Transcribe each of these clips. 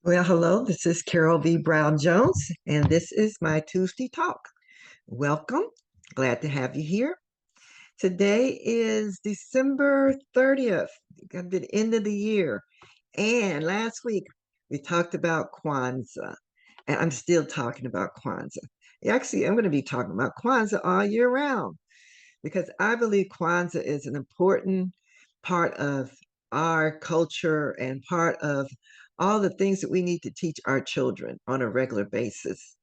Well, hello, this is Karol V. Brown Jones, and this is my Tuesday Talk. Welcome. Glad to have you here. Today is December 30th, got the end of the year. And last week we talked about Kwanzaa, and I'm still talking about Kwanzaa. Actually, I'm going to be talking about Kwanzaa all year round because I believe Kwanzaa is an important part of our culture and part of all the things that we need to teach our children on a regular basis.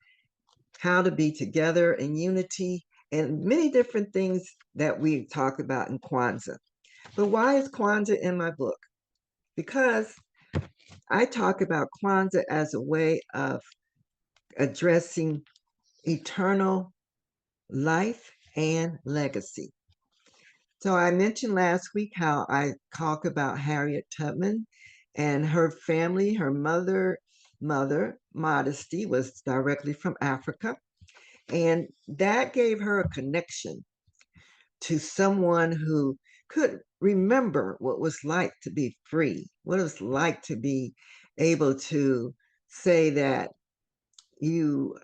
How to be together in unity and many different things that we talk about in Kwanzaa. But why is Kwanzaa in my book? Because I talk about Kwanzaa as a way of addressing eternal life and legacy. So I mentioned last week how I talk about Harriet Tubman and her family. Her mother, Modesty, was directly from Africa. And that gave her a connection to someone who could remember what it was like to be free, what it was like to be able to say that you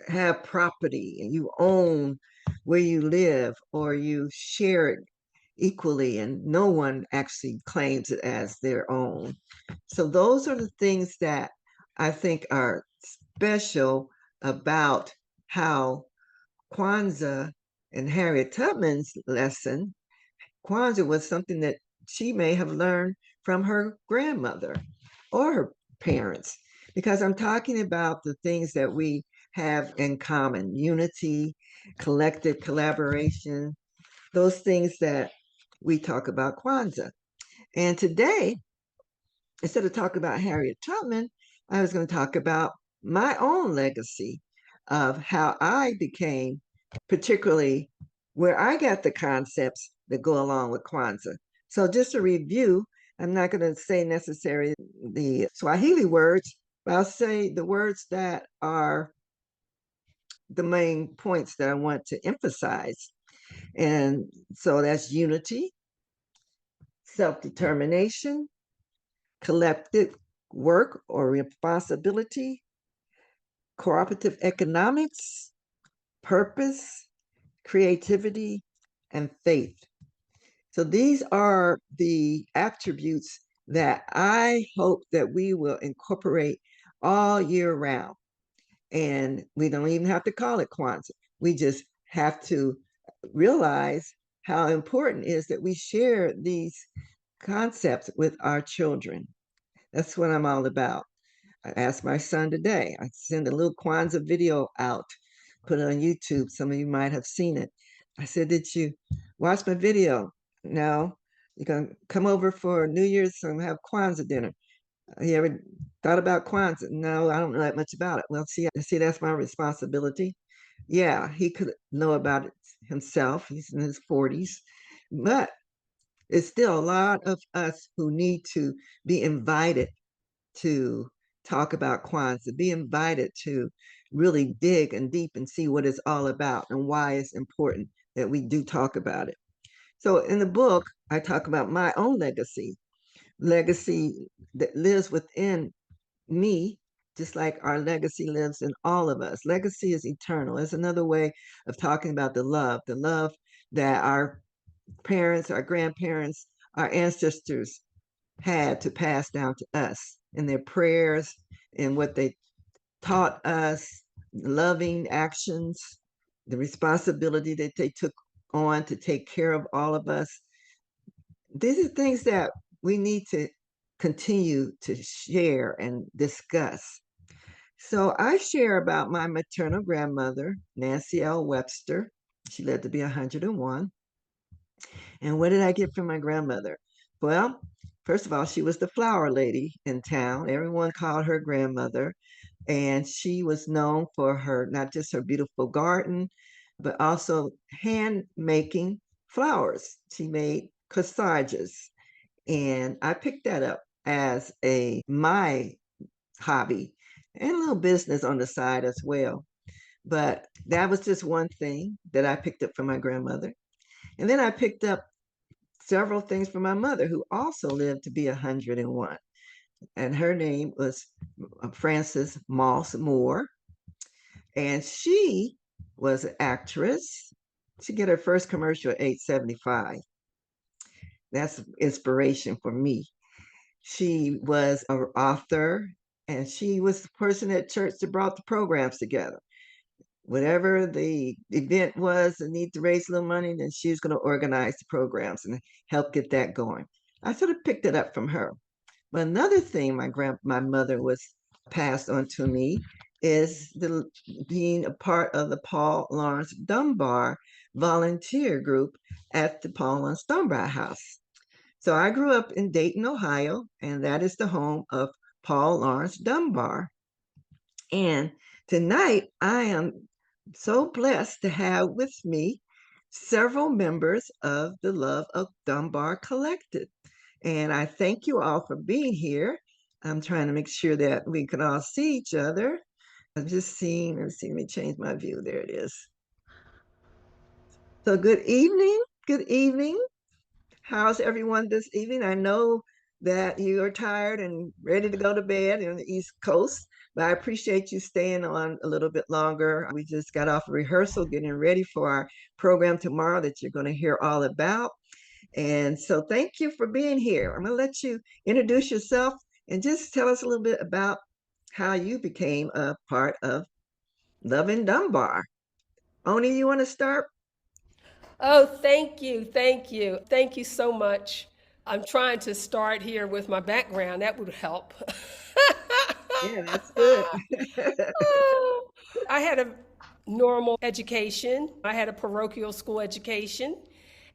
have property and you own where you live or you share it equally and no one actually claims it as their own. So those are the things that I think are special about how Kwanzaa and Harriet Tubman's lesson. Kwanzaa was something that she may have learned from her grandmother or her parents, because I'm talking about the things that we have in common: unity, collective collaboration, those things that we talk about Kwanzaa. And today, instead of talking about Harriet Tubman, I was going to talk about my own legacy of how I became, particularly where I got the concepts that go along with Kwanzaa. So, just a review, I'm not going to say necessarily the Swahili words, but I'll say the words that are the main points that I want to emphasize. And so that's unity, self determination, collective work or responsibility, cooperative economics, purpose, creativity, and faith. So these are the attributes that I hope that we will incorporate all year round. And we don't even have to call it Kwanzaa. We just have to realize how important it is that we share these concepts with our children. That's what I'm all about. I asked my son today, I sent a little Kwanzaa video out, put it on YouTube. Some of you might have seen it. I said, did you watch my video? No. You're going to come over for New Year's and have Kwanzaa dinner. You ever thought about Kwanzaa? No, I don't know that much about it. Well, see, that's my responsibility. Yeah, he could know about it himself. He's in his 40s. But it's still a lot of us who need to be invited to talk about Kwanzaa, be invited to really dig and deep and see what it's all about and why it's important that we do talk about it. So in the book, I talk about my own legacy that lives within me, just like our legacy lives in all of us. Legacy is eternal. It's another way of talking about the love that our parents, our grandparents, our ancestors had to pass down to us in their prayers and what they taught us, loving actions, the responsibility that they took on to take care of all of us. These are things that we need to continue to share and discuss. So I share about my maternal grandmother, Nancy L. Webster. She lived to be 101. And what did I get from my grandmother? Well, first of all, she was the flower lady in town. Everyone called her grandmother. And she was known for her, not just her beautiful garden, but also hand making flowers. She made corsages. And I picked that up as a my hobby and a little business on the side as well. But that was just one thing that I picked up from my grandmother. And then I picked up several things from my mother, who also lived to be 101. and her name was Frances Moss Moore. And she was an actress. She got her first commercial at age 75. That's inspiration for me. She was an author, and she was the person at church that brought the programs together. Whatever the event was that need to raise a little money, then she was going to organize the programs and help get that going. I sort of picked it up from her. But another thing my mother was passed on to me is being a part of the Paul Laurence Dunbar volunteer group at the Paul Laurence Dunbar House. So I grew up in Dayton, Ohio, and that is the home of Paul Laurence Dunbar. And tonight I am so blessed to have with me several members of the Love of Dunbar Collective. And I thank you all for being here. I'm trying to make sure that we can all see each other. I'm just seeing, let's see, let me change my view. There it is. So good evening. Good evening. How's everyone this evening? I know that you are tired and ready to go to bed on the East Coast, but I appreciate you staying on a little bit longer. We just got off a rehearsal, getting ready for our program tomorrow that you're going to hear all about. And so thank you for being here. I'm going to let you introduce yourself and just tell us a little bit about how you became a part of Love in Dunbar. Oni, you want to start? Oh, thank you. Thank you. Thank you so much. I'm trying to start here with my background. That would help. Yeah, that's good. I had a normal education. I had a parochial school education,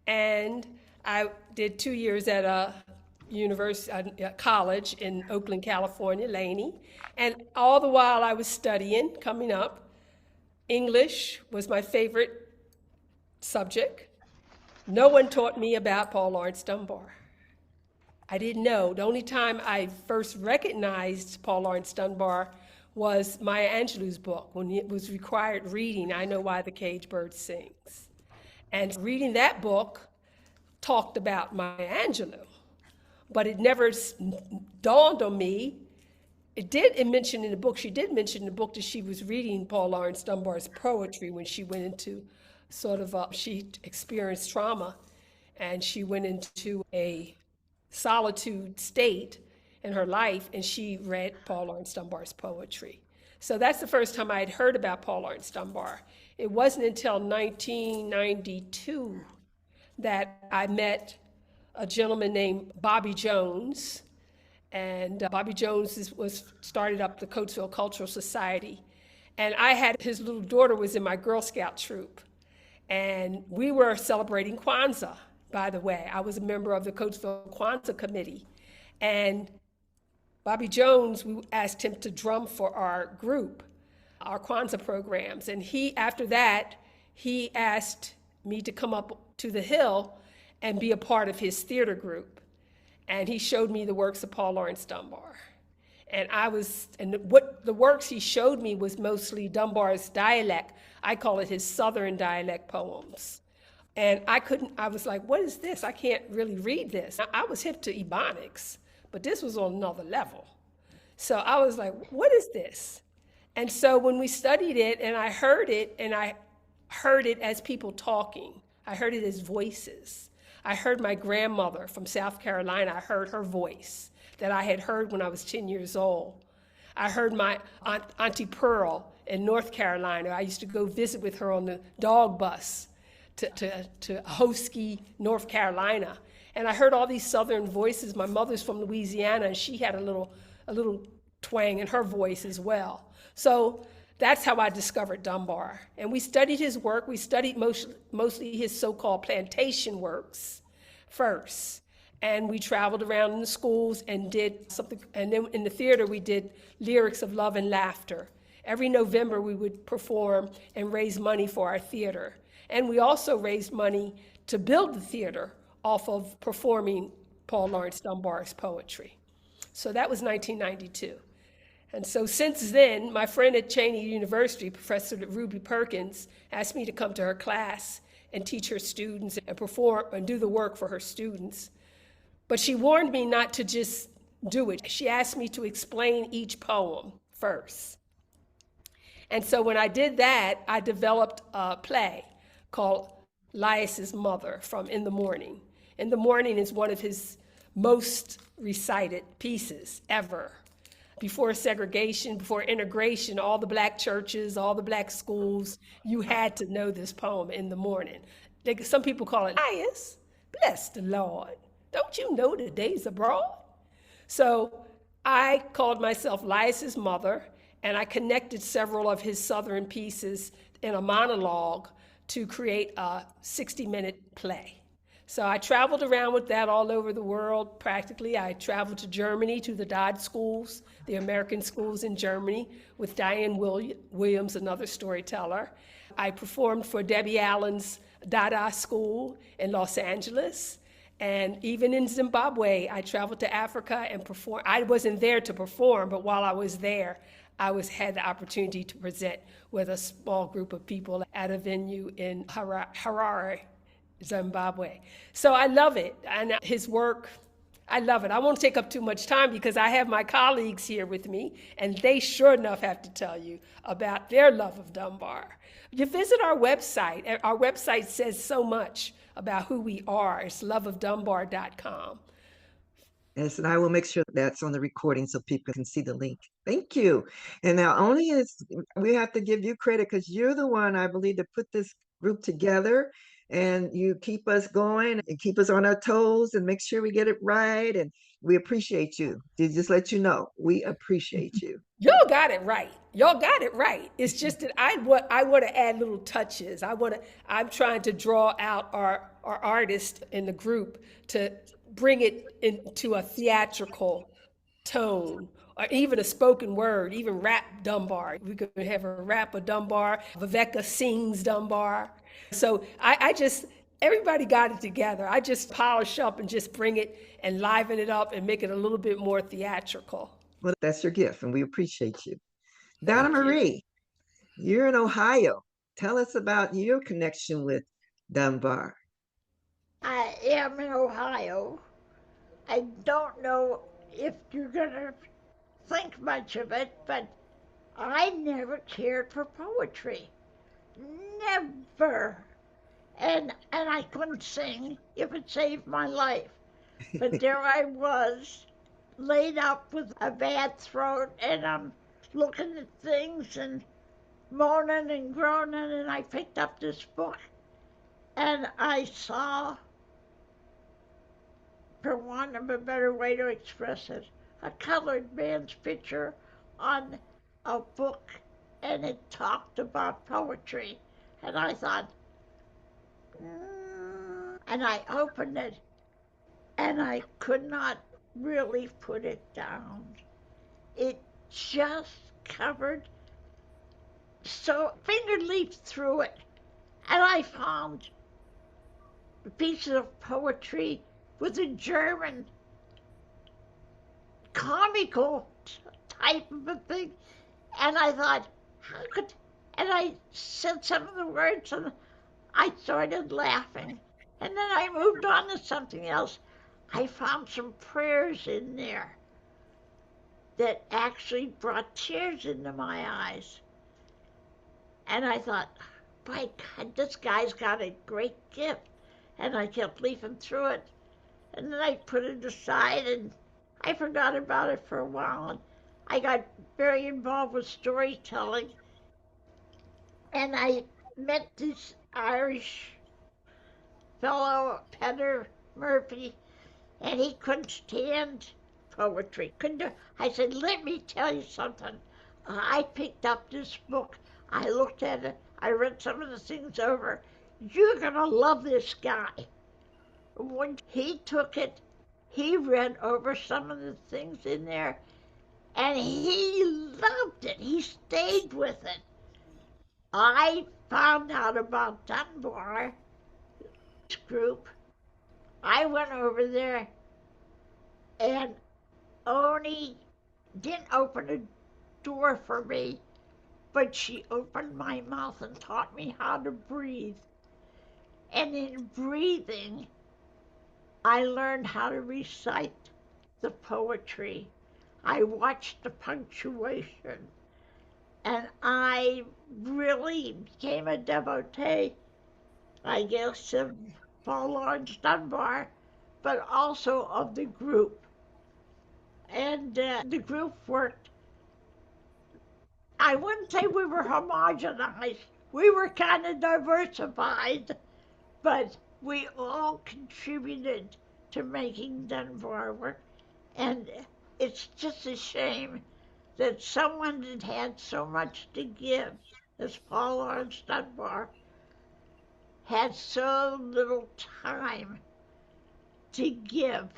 and I did 2 years at a university, college in Oakland, California, Laney. And all the while I was studying, coming up, English was my favorite subject. No one taught me about Paul Laurence Dunbar. I didn't know. The only time I first recognized Paul Laurence Dunbar was Maya Angelou's book, when it was required reading, I Know Why the Caged Bird Sings. And reading that book talked about Maya Angelou, but it never dawned on me. It mentioned in the book, she did mention in the book that she was reading Paul Laurence Dunbar's poetry when she went into she experienced trauma, and she went into a solitude state in her life, and she read Paul Laurence Dunbar's poetry. So that's the first time I had heard about Paul Laurence Dunbar. It wasn't until 1992 that I met a gentleman named Bobby Jones, and Bobby Jones started up the Coatesville Cultural Society, and I had his little daughter was in my Girl Scout troop, and we were celebrating Kwanzaa. By the way, I was a member of the Coatesville Kwanzaa committee, and Bobby Jones, we asked him to drum for our group, our Kwanzaa programs, and after that, he asked me to come up to the Hill and be a part of his theater group. And he showed me the works of Paul Laurence Dunbar. And what the works he showed me was mostly Dunbar's dialect. I call it his Southern dialect poems. And I was like, what is this? I can't really read this. I was hip to Ebonics, but this was on another level. So I was like, what is this? And so when we studied it and I heard it as people talking. I heard it as voices. I heard my grandmother from South Carolina. I heard her voice that I had heard when I was 10 years old. I heard my Auntie Pearl in North Carolina. I used to go visit with her on the dog bus to Hoskie, North Carolina. And I heard all these Southern voices. My mother's from Louisiana, and she had a little twang in her voice as well. So that's how I discovered Dunbar. And we studied his work. We studied mostly his so-called plantation works first. And we traveled around in the schools and did something. And then in the theater, we did lyrics of love and laughter. Every November, we would perform and raise money for our theater. And we also raised money to build the theater off of performing Paul Laurence Dunbar's poetry. So that was 1992. And so since then, my friend at Cheyney University, Professor Ruby Perkins, asked me to come to her class and teach her students and perform and do the work for her students. But she warned me not to just do it. She asked me to explain each poem first. And so when I did that, I developed a play called Lias's Mother from In the Morning. In the Morning is one of his most recited pieces ever. Before segregation, before integration, all the black churches, all the black schools, you had to know this poem, In the Morning. Some people call it Lias, bless the Lord. Don't you know the day's abroad? So I called myself Lias's Mother, and I connected several of his Southern pieces in a monologue to create a 60-minute play. So I traveled around with that all over the world, practically. I traveled to Germany, to the Dodd schools, the American schools in Germany, with Diane Williams, another storyteller. I performed for Debbie Allen's Dada School in Los Angeles. And even in Zimbabwe, I traveled to Africa and performed. I wasn't there to perform, but while I was there, I had the opportunity to present with a small group of people at a venue in Harare, Zimbabwe. So I love it. And his work, I love it. I won't take up too much time because I have my colleagues here with me, and they sure enough have to tell you about their love of Dunbar. You visit our website. Our website says so much about who we are. It's loveofdunbar.com. Yes, and I will make sure that's on the recording so people can see the link. Thank you. And now we have to give you credit because you're the one, I believe, to put this group together, and you keep us going and keep us on our toes and make sure we get it right. And we appreciate you. Just let you know, we appreciate you. Y'all got it right. Y'all got it right. It's just that I want to add little touches. I'm trying to draw out our artists in the group to bring it into a theatrical tone, or even a spoken word, even rap Dunbar. We could have a rap of Dunbar. Viveka sings Dunbar. So everybody got it together. I just polish up and just bring it and liven it up and make it a little bit more theatrical. Well, that's your gift, and we appreciate you. Donna Thank you. Marie, you're in Ohio. Tell us about your connection with Dunbar. I am in Ohio. I don't know if you're going to think much of it, but I never cared for poetry. Never. And I couldn't sing if it saved my life. But there I was, laid up with a bad throat, and I'm looking at things and moaning and groaning, and I picked up this book, and I saw, for want of a better way to express it, a colored man's picture on a book, and it talked about poetry. And I thought, and I opened it, and I could not really put it down. It just covered, so finger leaped through it, and I found pieces of poetry with a German comical type of a thing. And I thought, and I said some of the words, and I started laughing. And then I moved on to something else. I found some prayers in there that actually brought tears into my eyes. And I thought, by God, this guy's got a great gift. And I kept leafing through it. And then I put it aside, and I forgot about it for a while. And I got very involved with storytelling. And I met this Irish fellow, Peter Murphy, and he couldn't stand poetry. I said, let me tell you something. I picked up this book. I looked at it. I read some of the things over. You're going to love this guy. When he took it, he read over some of the things in there, and he loved it. He stayed with it. I found out about Dunbar group. I went over there, and Oni didn't open a door for me, but she opened my mouth and taught me how to breathe. And in breathing, I learned how to recite the poetry. I watched the punctuation. And I really became a devotee, I guess, of Paul Laurence Dunbar, but also of the group. And the group worked. I wouldn't say we were homogenized. We were kind of diversified, but we all contributed to making Dunbar work. And it's just a shame that someone that had so much to give, as Paul Laurence Dunbar, had so little time to give.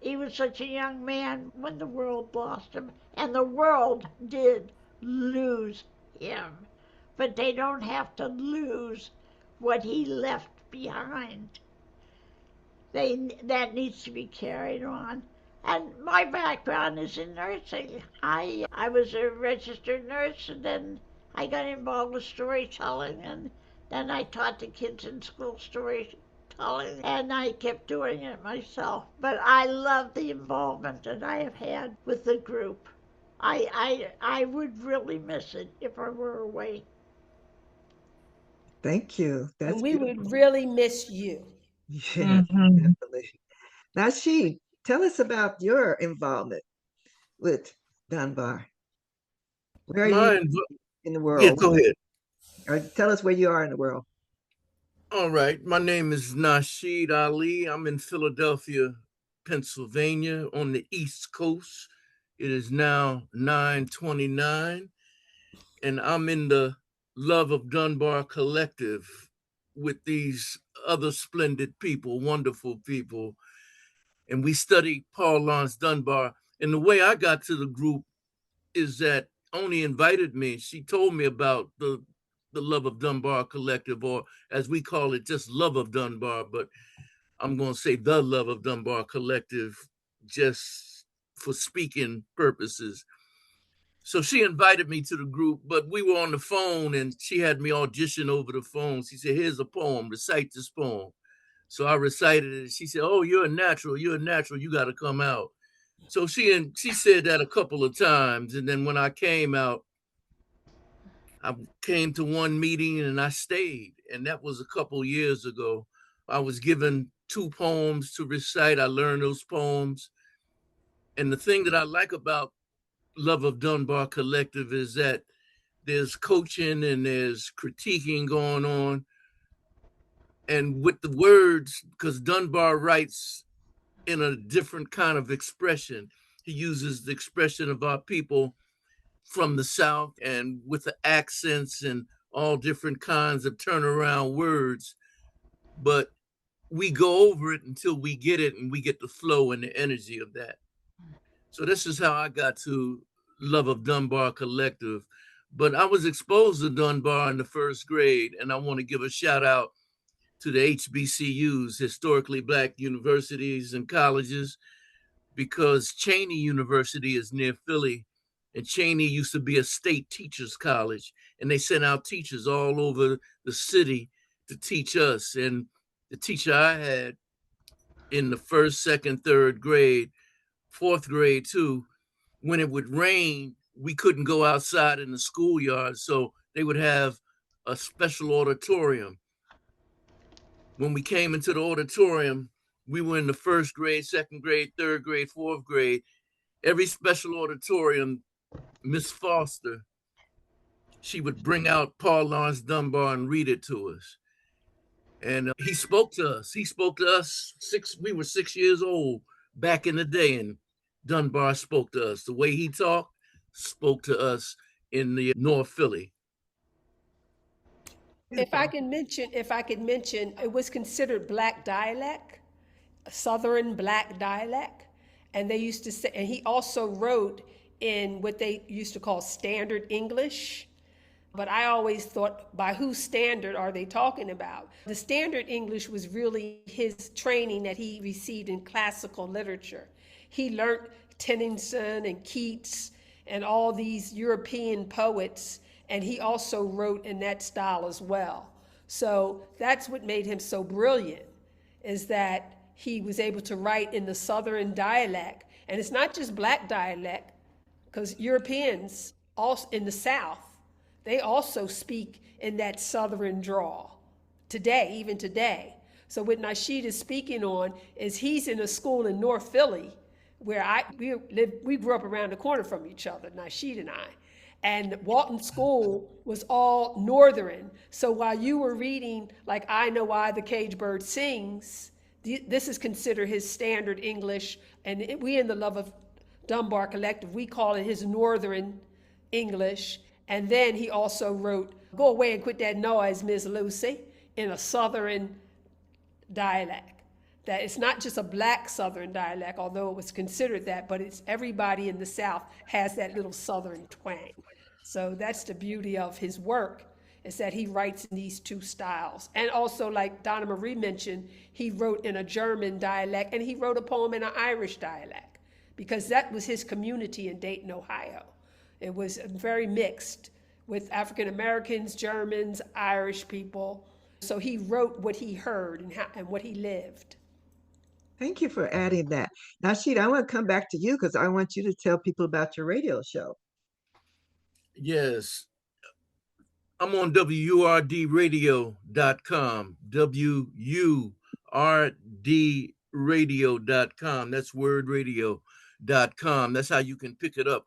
He was such a young man when the world lost him, and the world did lose him. But they don't have to lose what he left behind. That needs to be carried on. And my background is in nursing. I was a registered nurse, and then I got involved with storytelling, and then I taught the kids in school storytelling, and I kept doing it myself. But I love the involvement that I have had with the group. I would really miss it if I were away. Thank you. That's And we beautiful. would really miss you. Yes, Mhm. definitely. Nashid, tell us about your involvement with Dunbar. Where are you Mine, in the yeah, world? go ahead. Or tell us where you are in the world. All right. My name is Nashid Ali. I'm in Philadelphia, Pennsylvania on the East Coast. It is now 9:29, and I'm in the Love of Dunbar Collective with these other splendid people, wonderful people. And we study Paul Laurence Dunbar. And the way I got to the group is that Oni invited me. She told me about the Love of Dunbar Collective, or as we call it, just Love of Dunbar. But I'm going to say the Love of Dunbar Collective, just for speaking purposes. So she invited me to the group, but we were on the phone, and she had me audition over the phone. She said, "Here's a poem. Recite this poem." So I recited it. She said, "Oh, you're a natural. You're a natural. You got to come out." So she said that a couple of times, and then when I came out, I came to one meeting and I stayed, and that was a couple years ago. I was given two poems to recite. I learned those poems, and the thing that I like about Love of Dunbar Collective is that there's coaching and there's critiquing going on, and with the words, because Dunbar writes in a different kind of expression. He uses the expression of our people from the South and with the accents and all different kinds of turnaround words. But we go over it until we get it and we get the flow and the energy of that. So this is how I got to Love of Dunbar Collective. But I was exposed to Dunbar in the first grade, and I want to give a shout out to the HBCUs, historically black universities and colleges, because Cheney University is near Philly, and Cheney used to be a state teachers college, and they sent out teachers all over the city to teach us. And the teacher I had in the first, second, third grade, fourth grade too, when it would rain, we couldn't go outside in the schoolyard, so they would have a special auditorium. When we came into the auditorium, we were in the first grade, second grade, third grade, fourth grade. Every special auditorium, Miss Foster, she would bring out Paul Laurence Dunbar and read it to us. And he spoke to us. He spoke to us we were 6 years old back in the day, and Dunbar spoke to us. The way he talked spoke to us in the North Philly. If I could mention, it was considered black dialect, Southern black dialect, and they used to say, and he also wrote in what they used to call standard English. But I always thought, by whose standard are they talking about? The standard English was really his training that he received in classical literature. He learned Tennyson and Keats and all these European poets, and he also wrote in that style as well. So that's what made him so brilliant, is that he was able to write in the Southern dialect. And it's not just black dialect, because Europeans also in the South, they also speak in that Southern drawl today, even today. So what Nashid is speaking on is he's in a school in North Philly where we grew up around the corner from each other, Nashid and I. And Walton School was all Northern. So while you were reading, like, I Know Why the Cage Bird Sings, this is considered his standard English. And we in the Love of Dunbar Collective, we call it his Northern English. And then he also wrote, Go Away and Quit That Noise, Miss Lucy, in a Southern dialect. That it's not just a black Southern dialect, although it was considered that, but it's everybody in the South has that little Southern twang. So that's the beauty of his work, is that he writes in these two styles. And also, like Donna Marie mentioned, he wrote in a German dialect, and he wrote a poem in an Irish dialect, because that was his community in Dayton, Ohio. It was very mixed with African Americans, Germans, Irish people. So he wrote what he heard and what he lived. Thank you for adding that. Nashid, I want to come back to you because I want you to tell people about your radio show. Yes. I'm on WURDradio.com. WURDradio.com. That's wordradio.com. That's how you can pick it up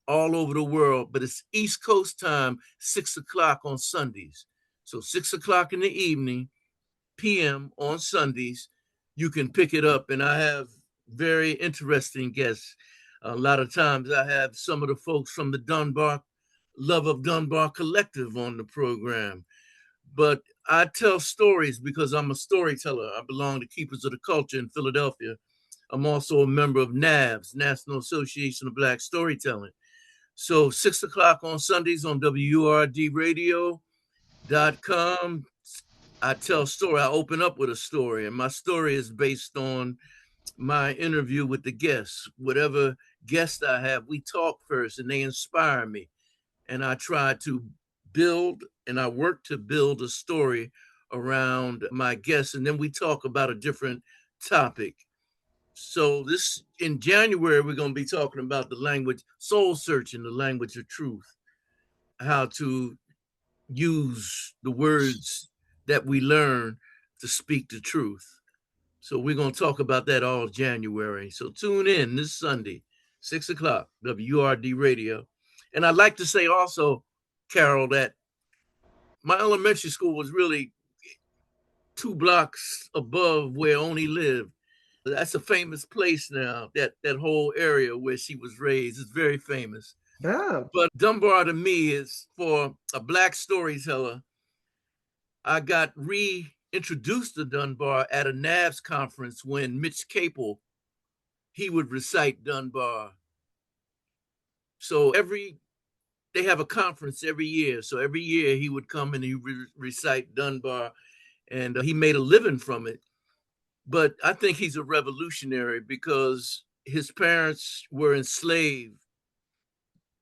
all over the world. But it's East Coast time, 6 o'clock on Sundays. So 6 o'clock in the evening, p.m. on Sundays, you can pick it up. And I have very interesting guests. A lot of times I have some of the folks from the Love of Dunbar Collective on the program. But I tell stories because I'm a storyteller. I belong to Keepers of the Culture in Philadelphia. I'm also a member of NABS, National Association of Black Storytelling. So 6 o'clock on Sundays on WURDradio.com, I tell story. I open up with a story, and my story is based on my interview with the guests. Whatever guest I have, we talk first, and they inspire me. And I try to build, and I work to build a story around my guests, and then we talk about a different topic. So in January, we're going to be talking about the language, soul searching, the language of truth, how to use the words that we learn to speak the truth. So we're going to talk about that all January. So tune in this Sunday, 6 o'clock, WURD Radio. And I'd like to say also, Karol, that my elementary school was really 2 blocks above where Oni lived. That's a famous place now, that whole area where she was raised is very famous. Oh. But Dunbar to me is, for a Black storyteller, I got reintroduced to Dunbar at a NABS conference when Mitch Capel, he would recite Dunbar. So they have a conference every year. So every year he would come and he would recite Dunbar, and he made a living from it. But I think he's a revolutionary because his parents were enslaved,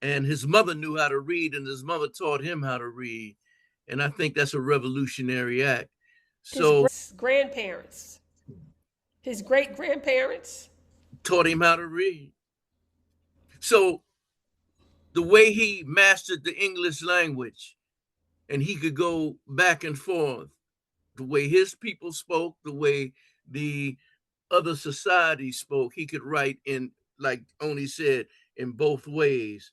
and his mother knew how to read, and his mother taught him how to read. And I think that's a revolutionary act. So his grandparents, his great-grandparents taught him how to read. So the way he mastered the English language, and he could go back and forth, the way his people spoke, the way the other societies spoke, he could write in, like Oni said, in both ways.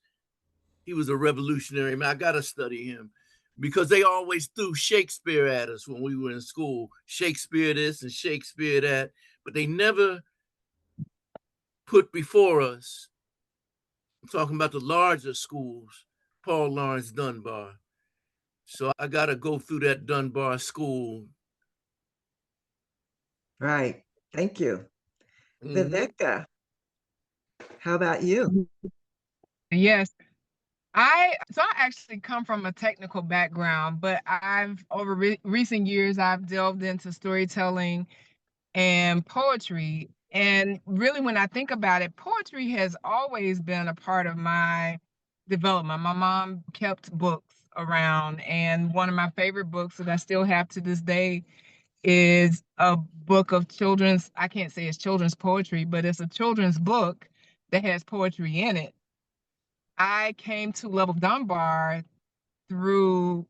He was a revolutionary man. I got to study him because they always threw Shakespeare at us when we were in school. Shakespeare this and Shakespeare that, but they never put before us, I'm talking about the larger schools, Paul Laurence Dunbar. So I got to go through that Dunbar school. Right. Thank you. Viveka, how about you? Yes. I actually come from a technical background, but over recent years, I've delved into storytelling and poetry. And really, when I think about it, poetry has always been a part of my development. My mom kept books around, and one of my favorite books that I still have to this day is a book of children's, I can't say it's children's poetry, but it's a children's book that has poetry in it. I came to Love of Dunbar through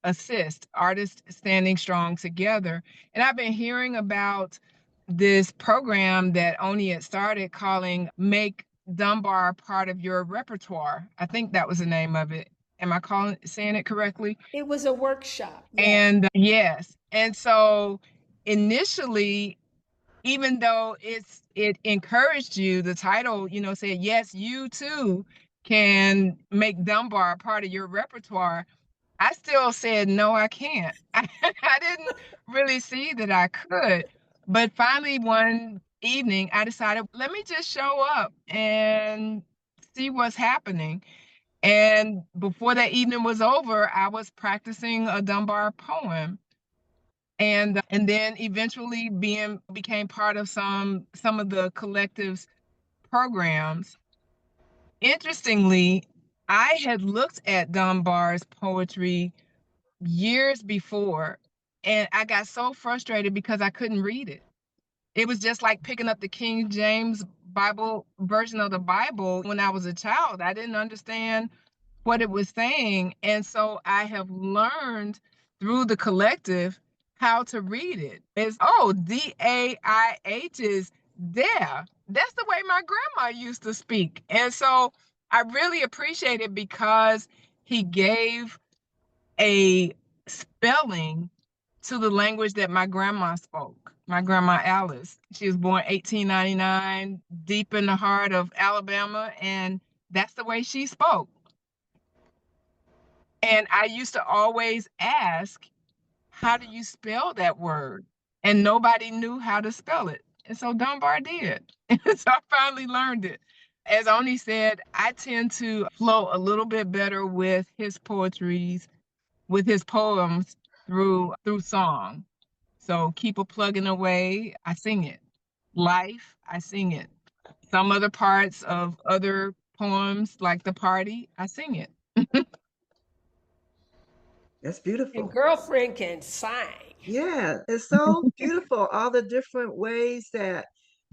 Assist, Artists Standing Strong Together. And I've been hearing about this program that Oni had started calling Make Dunbar Part of Your Repertoire. I think that was the name of it. Am I saying it correctly? It was a workshop, yes. And yes. And so initially, even though it encouraged you, the title, said, yes, you too can make Dunbar part of your repertoire. I still said, no, I can't. I didn't really see that I could. But finally, one evening, I decided, let me just show up and see what's happening. And before that evening was over, I was practicing a Dunbar poem. And then eventually became part of some of the collective's programs. Interestingly, I had looked at Dunbar's poetry years before, and I got so frustrated because I couldn't read it. It was just like picking up the King James Bible version of the Bible when I was a child. I didn't understand what it was saying. And so I have learned through the collective how to read it. It's, oh, DAIH is there. That's the way my grandma used to speak. And so I really appreciate it because he gave a spelling to the language that my grandma spoke. My grandma Alice. She was born 1899, deep in the heart of Alabama, and that's the way she spoke. And I used to always ask, how do you spell that word? And nobody knew how to spell it. And so Dunbar did. And so I finally learned it. As Oni said, I tend to flow a little bit better with his with his poems through song. So Keep a Plugging Away, I sing it. Life, I sing it. Some other parts of other poems, like The Party, I sing it. That's And beautiful. girlfriend can sing. Yeah, it's so beautiful. All the different ways that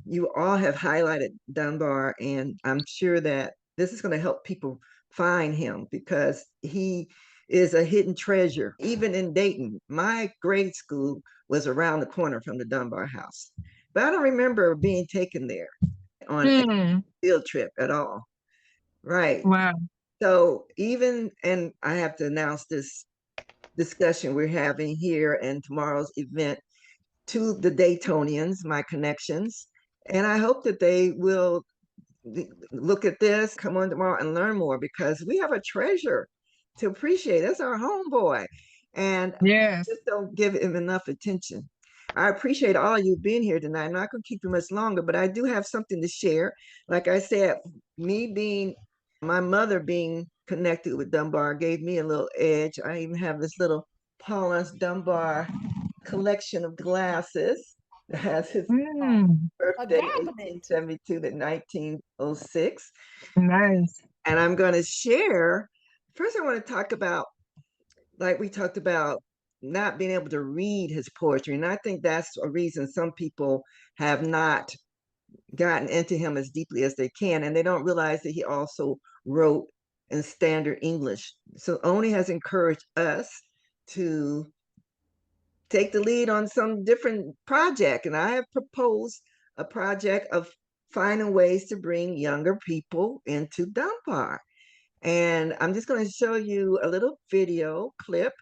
you all have highlighted Dunbar, and I'm sure that this is going to help people find him because he is a hidden treasure. Even in Dayton, my grade school was around the corner from the Dunbar house, but I don't remember being taken there on a Hmm. field trip at all. Right. Wow. So even, and I have to announce this discussion we're having here and tomorrow's event to the Daytonians, my connections. And I hope that they will look at this, come on tomorrow and learn more because we have a treasure to appreciate. That's our homeboy. And Yes. just don't give him enough attention. I appreciate all you being here tonight. I'm not going to keep you much longer, but I do have something to share. Like I said, my mother being connected with Dunbar gave me a little edge. I even have this little Paul Laurence Dunbar collection of glasses that has his Mm, A birthday, cabinet. 1872 to 1906. nice. And I'm going to share. First, I want to talk about, like we talked about, not being able to read his poetry. And I think that's a reason some people have not gotten into him as deeply as they can. And they don't realize that he also wrote in standard English. So Oni has encouraged us to take the lead on some different project. And I have proposed a project of finding ways to bring younger people into Dunbar. And I'm just going to show you a little video clip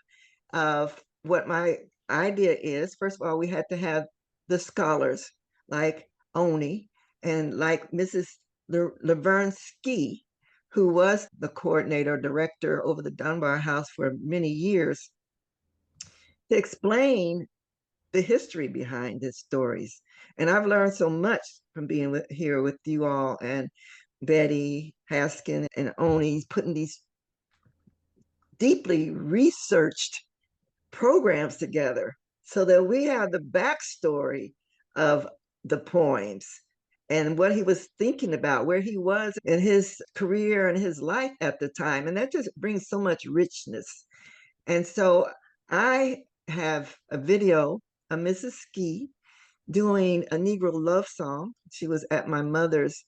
of what my idea is. First of all, we had to have the scholars like Oni and like Mrs. Laverne Ski, who was the coordinator, director over the Dunbar House for many years, to explain the history behind his stories. And I've learned so much from being here with you all and Betty Haskin and Oni putting these deeply researched programs together so that we have the backstory of the poems and what he was thinking about, where he was in his career and his life at the time. And that just brings so much richness. And so I have a video a Mrs. Ski doing a Negro love song. She was at my mother's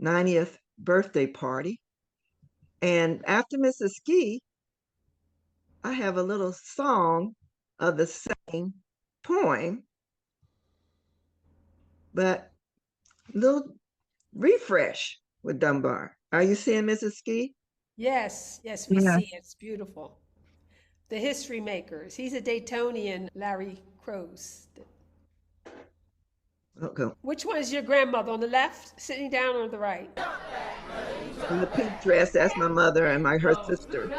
90th birthday party. And after Mrs. Ski, I have a little song of the same poem, but a little refresh with Dunbar. Are you seeing Mrs. Ski? Yes, yes, we Yeah. see it. It's beautiful. The History Makers. He's a Daytonian, Larry Crows. Okay. Which one is your grandmother, on the left, sitting down, or on the right? In the pink dress, that's my mother and her sister.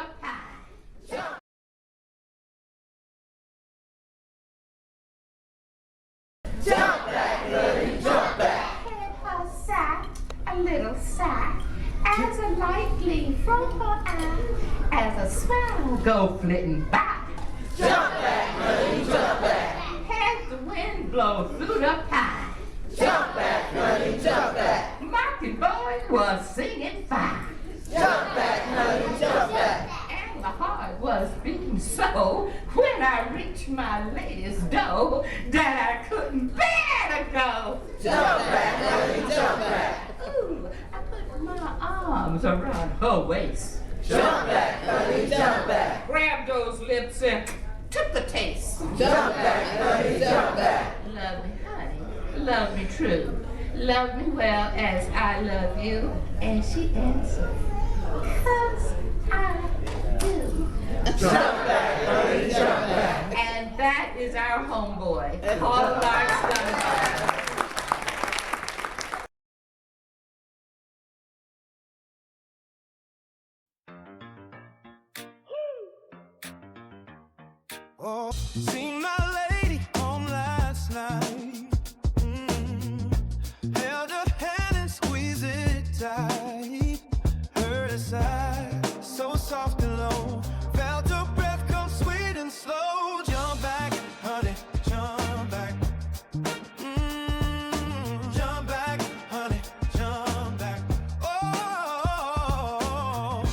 Jump back, buddy, jump back. Had her sack, a little sack, as a light gleam from her eye, as a smile go flitting by. Jump back, buddy, jump back. Had the wind blow flute up high. Jump back, buddy, jump back. Marky boy was singing fine. Jump back, honey, jump back. And my heart was beating so when I reached my lady's door that I couldn't bear to go. Jump back, honey, jump back. Ooh, I put my arms around her waist. Jump back, honey, jump back. Grabbed those lips and took the taste. Jump back, honey, jump back. Love me, honey, love me true. Love me well as I love you. And she answered, 'cause I do. Jump back, honey, jump back. And that is our homeboy, Paul Laurence Dunbar. Oh, seen my lady home last night. Held her hand and squeezed it tight. Heard her sigh, so soft and low. Felt her breath come sweet and slow. Jump back, honey, jump back. Jump back, honey, jump back. Oh,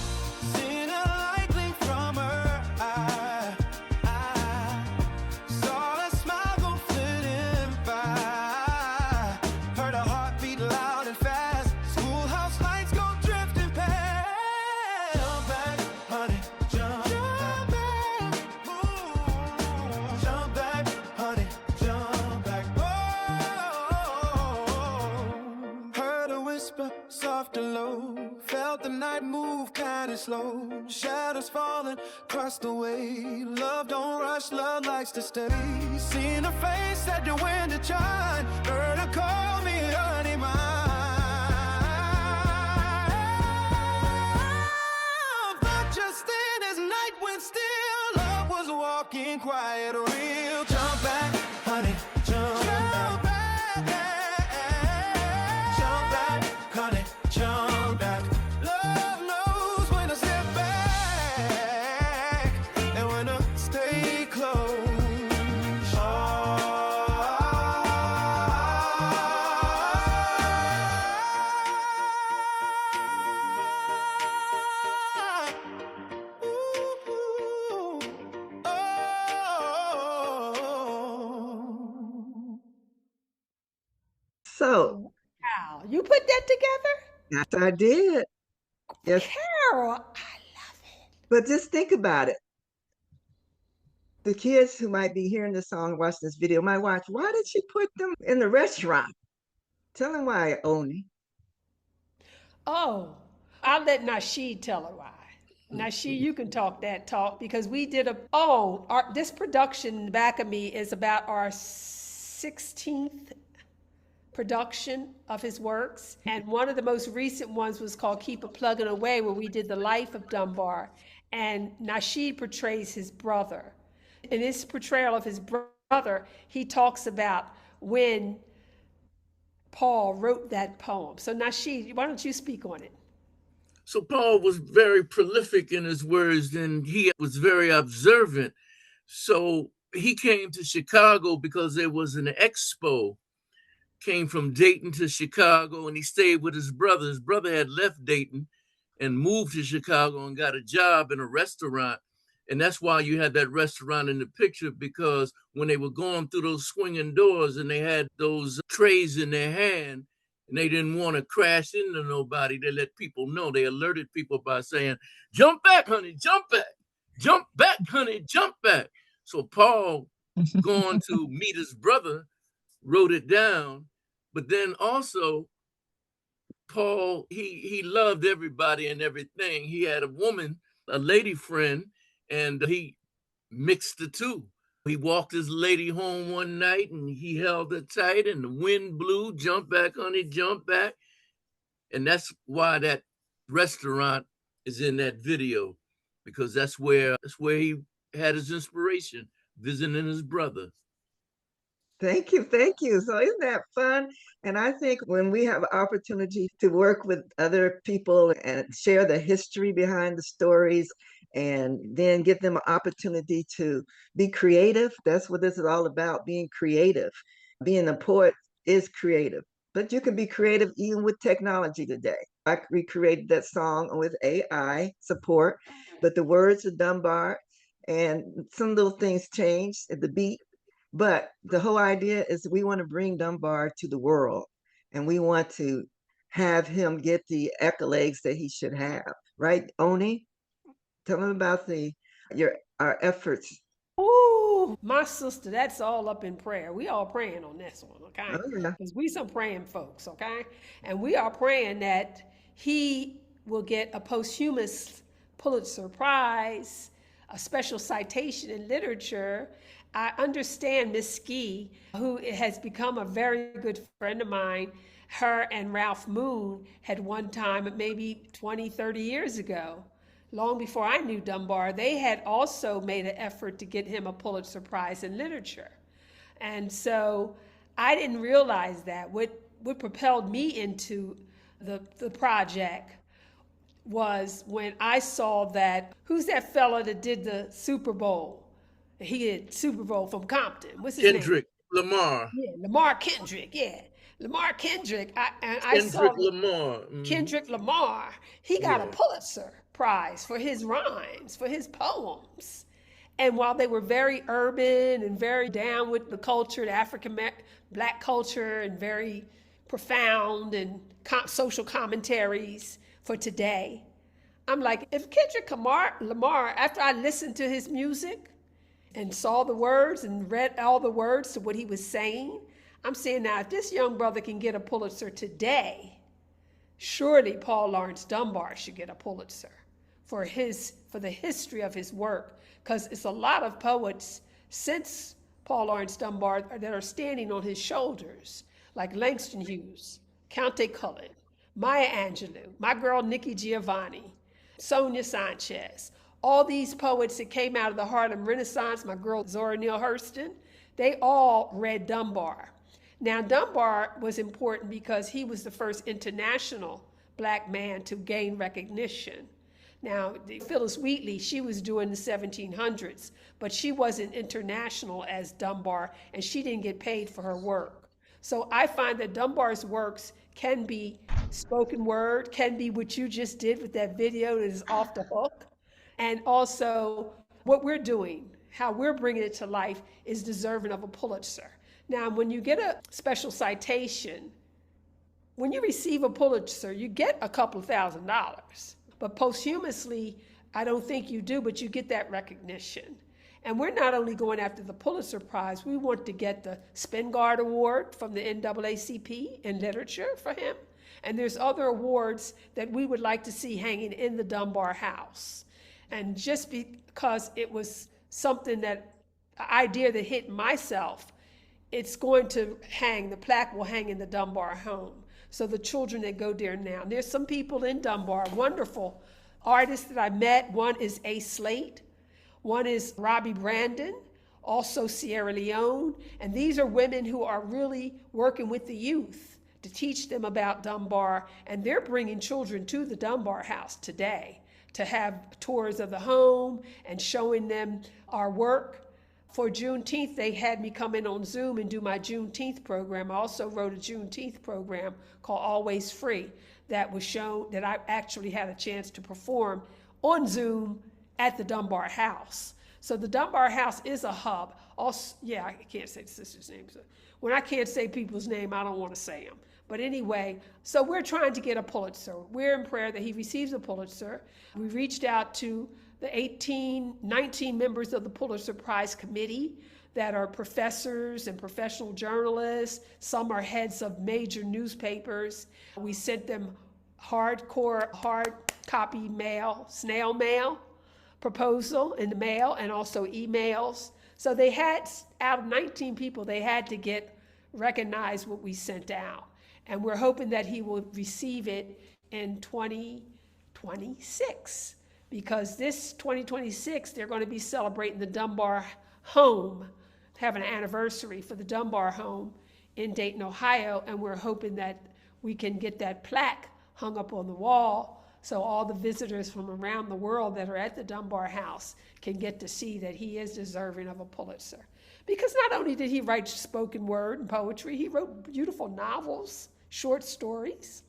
seen a light blink from her eye. Saw her smile go flitting by. Heard her heartbeat loud and fast. Schoolhouse lights go drifting past. Jump back, honey, jump back. Ooh, jump back, honey, jump back. Oh, heard a whisper, soft and low. Felt the night move kind of slow. Shadows falling, across the way. Love don't rush, love likes to stay. Seen her face at the window chime. Heard her call me honey mine. But just then as night went still, love was walking quiet, real. Jump back, honey, jump back. Jump back, honey, jump back. Love knows when to step back and when to stay close. So, Wow, you put that together? yes, I did. Yes, Carol, I love it. but just think about it. The kids who might be hearing the song, watch this video, might watch, why did she put them in the restaurant? Tell them why, Oni. Oh, I'll let Nashid tell her why. Nashid, you can talk that talk because we did this production in the back of me is about our 16th production of his works. And one of the most recent ones was called Keep a Plugging Away, where we did the life of Dunbar. And Nashid portrays his brother. In his portrayal of his brother, he talks about when Paul wrote that poem. So Nashid, why don't you speak on it? So Paul was very prolific in his words and he was very observant. So he came to Chicago because there was an expo, came from Dayton to Chicago, and he stayed with his brother. His brother had left Dayton and moved to Chicago and got a job in a restaurant. And that's why you had that restaurant in the picture, because when they were going through those swinging doors and they had those trays in their hand and they didn't want to crash into nobody, they let people know. They alerted people by saying, jump back, honey, jump back. Jump back, honey, jump back. So Paul, going to meet his brother, wrote it down. But then also, Paul, he loved everybody and everything. He had a woman, a lady friend, and he mixed the two. He walked his lady home one night and he held her tight and the wind blew, jump back, honey, jump back. And that's why that restaurant is in that video, because that's where he had his inspiration, visiting his brother. Thank you. Thank you. So isn't that fun? And I think when we have opportunity to work with other people and share the history behind the stories and then give them an opportunity to be creative, that's what this is all about, being creative. Being a poet is creative, but you can be creative even with technology today. I recreated that song with AI support, but the words are Dunbar and some little things changed at the beat. But the whole idea is we want to bring Dunbar to the world and we want to have him get the accolades that he should have. Right, Oni? Tell him about our efforts. Ooh, my sister, that's all up in prayer. We all praying on this one, okay? Oh, yeah. Because we some praying folks, okay? And we are praying that he will get a posthumous Pulitzer Prize, a special citation in literature. I understand Miss Ski, who has become a very good friend of mine, her and Ralph Moon had one time, maybe 20, 30 years ago, long before I knew Dunbar, they had also made an effort to get him a Pulitzer Prize in literature. And so I didn't realize that. What propelled me into the project was when I saw that, who's that fella that did the Super Bowl? He did Super Bowl from Compton. What's his name? Kendrick Lamar. Yeah, Lamar Kendrick, yeah. Lamar Kendrick, I saw Kendrick Lamar. Kendrick Lamar. He got a Pulitzer Prize for his rhymes, for his poems. And while they were very urban and very down with the culture, the African Black culture, and very profound and social commentaries for today, I'm like, if Kendrick Lamar, after I listened to his music and saw the words and read all the words to what he was saying, I'm saying now, if this young brother can get a Pulitzer today, surely Paul Laurence Dunbar should get a Pulitzer for the history of his work, because it's a lot of poets since Paul Laurence Dunbar that are standing on his shoulders, like Langston Hughes, Countee Cullen, Maya Angelou, my girl Nikki Giovanni, Sonia Sanchez, all these poets that came out of the Harlem Renaissance, my girl Zora Neale Hurston, they all read Dunbar. Now, Dunbar was important because he was the first international Black man to gain recognition. Now, Phyllis Wheatley, she was doing the 1700s, but she wasn't international as Dunbar, and she didn't get paid for her work. So I find that Dunbar's works can be spoken word, can be what you just did with that video that is off the hook. And also what we're doing, how we're bringing it to life, is deserving of a Pulitzer. Now, when you get a special citation, when you receive a Pulitzer, you get a couple $1,000s. But posthumously, I don't think you do, but you get that recognition. And we're not only going after the Pulitzer Prize, we want to get the Spingard Award from the NAACP in literature for him. And there's other awards that we would like to see hanging in the Dunbar House. And just because it was something an idea that hit myself, it's going to hang, the plaque will hang in the Dunbar home. So the children that go there now, there's some people in Dunbar, wonderful artists that I met. One is A. Slate, one is Robbie Brandon, also Sierra Leone. And these are women who are really working with the youth to teach them about Dunbar. And they're bringing children to the Dunbar House today to have tours of the home and showing them our work. For Juneteenth, they had me come in on Zoom and do my Juneteenth program. I also wrote a Juneteenth program called Always Free that was shown, that I actually had a chance to perform on Zoom at the Dunbar House. So the Dunbar House is a hub. Also, yeah, I can't say the sisters' names. When I can't say people's name, I don't want to say them. But anyway, so we're trying to get a Pulitzer. We're in prayer that he receives a Pulitzer. We reached out to the 19 members of the Pulitzer Prize Committee that are professors and professional journalists. Some are heads of major newspapers. We sent them hard copy mail, snail mail proposal in the mail, and also emails. So they had, out of 19 people, they had to get recognized what we sent out. And we're hoping that he will receive it in 2026, because this 2026, they're going to be celebrating the Dunbar home, have an anniversary for the Dunbar home in Dayton, Ohio, and we're hoping that we can get that plaque hung up on the wall so all the visitors from around the world that are at the Dunbar House can get to see that he is deserving of a Pulitzer. Because not only did he write spoken word and poetry, he wrote beautiful novels, short stories.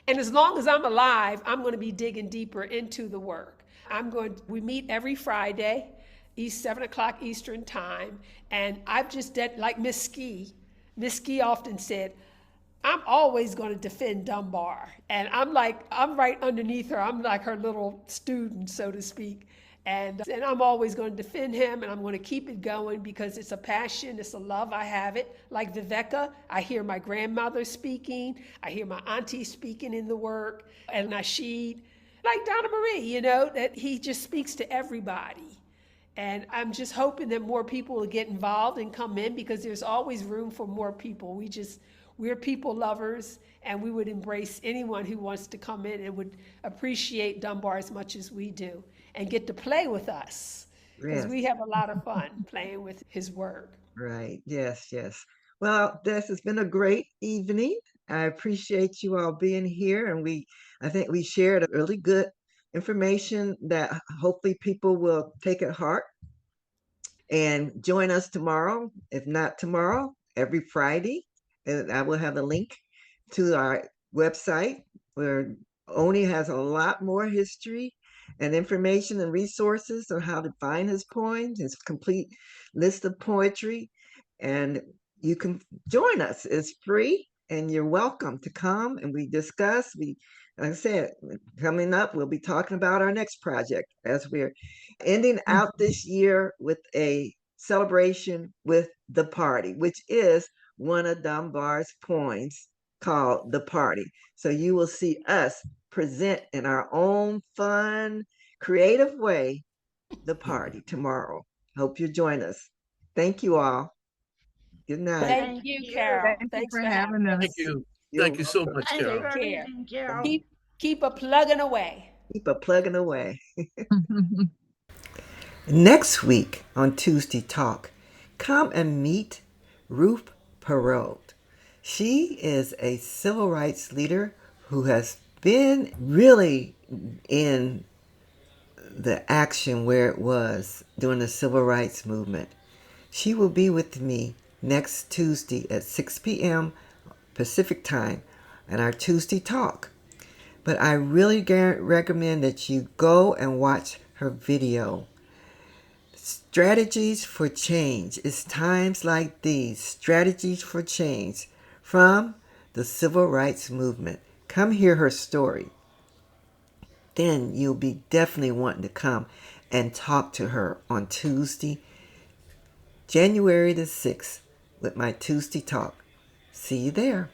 And as long as I'm alive, I'm going to be digging deeper into the work. We meet every Friday, 7 o'clock Eastern time, and I've just, like Miss Ski often said, I'm always going to defend Dunbar. And I'm right underneath her. I'm like her little student, so to speak. And I'm always going to defend him, and I'm going to keep it going because it's a passion, it's a love, I have it. Like Viveka, I hear my grandmother speaking, I hear my auntie speaking in the work, and Nashid, like Donna Marie, that he just speaks to everybody. And I'm just hoping that more people will get involved and come in, because there's always room for more people. We're people lovers, and we would embrace anyone who wants to come in and would appreciate Dunbar as much as we do and get to play with us, because we have a lot of fun playing with his work. Right. Yes, yes. Well, this has been a great evening. I appreciate you all being here, and I think we shared really good information that hopefully people will take at heart and join us tomorrow. If not tomorrow, every Friday. And I will have a link to our website where Oni has a lot more history and information and resources on how to find his poems, his complete list of poetry. And you can join us. It's free, and you're welcome to come and we discuss. Like I said, coming up, we'll be talking about our next project as we're ending out this year with a celebration with The Party, which is one of Dunbar's poems called The Party. So you will see us present in our own fun, creative way, The Party tomorrow. Hope you join us. Thank you all. Good night. Thank you, Carol. Thank you Thanks for for having us. Thank you. You're Thank you so welcome. much, Thanks Carol. for Take care. everything, Carol. Keep a plugging away. Keep a plugging away. Next week on Tuesday Talk, come and meet Ruth Perot. She is a civil rights leader who has been really in the action where it was during the civil rights movement. She will be with me next Tuesday at 6 p.m. Pacific time in our Tuesday Talk. But I really recommend that you go and watch her video. Strategies for Change. It's times like these, strategies for change from the civil rights movement. Come hear her story. Then you'll be definitely wanting to come and talk to her on Tuesday, January the 6th, with my Tuesday Talk. See you there.